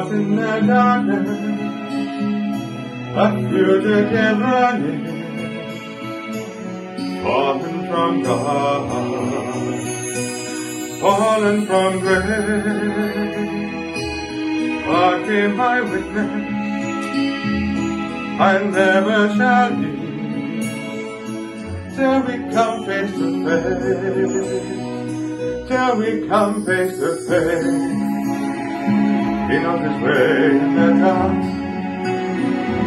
Caught in the darkness, a fugitive running, fallen from God, fallen from grace. God be my witness, I never shall leave till we come face to face, till we come face to face. He knows his way in the dark,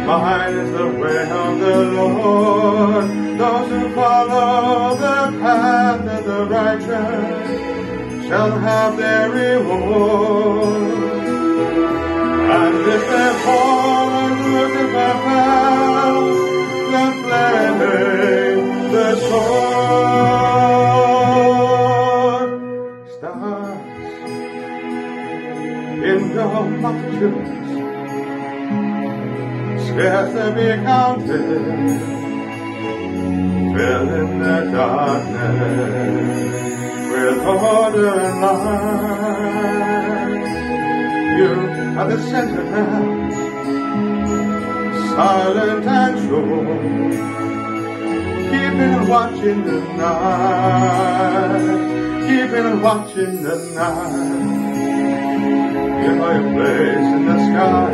mine is the way of the Lord. Those who follow the path of the righteous shall have their reward. And if they fall and look at the path, the flame, the sword, stars in the multitudes, scarce to be counted, fill in the darkness with order and light. You are the center now, silent and sure, keeping watch in the night, keeping watch in the night. You know your place in the sky,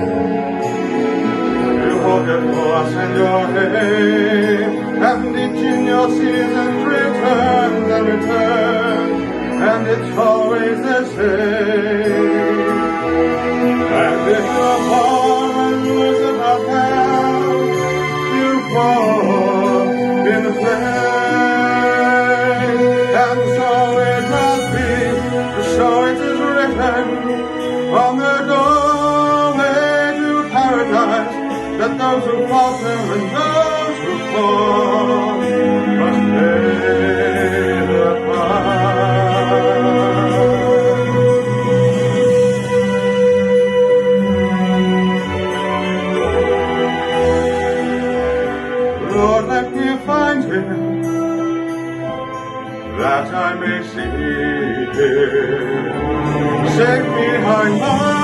you hold your course and your aim, and each in your seasons returns and returns, and it's always the same. And if you fall and lose the path, you fall in the flame. And so it must be, so it is written on the doorway to paradise, that those who falter and those who fall must pay the price. Lord, let me find him, that I may see him, safe behind my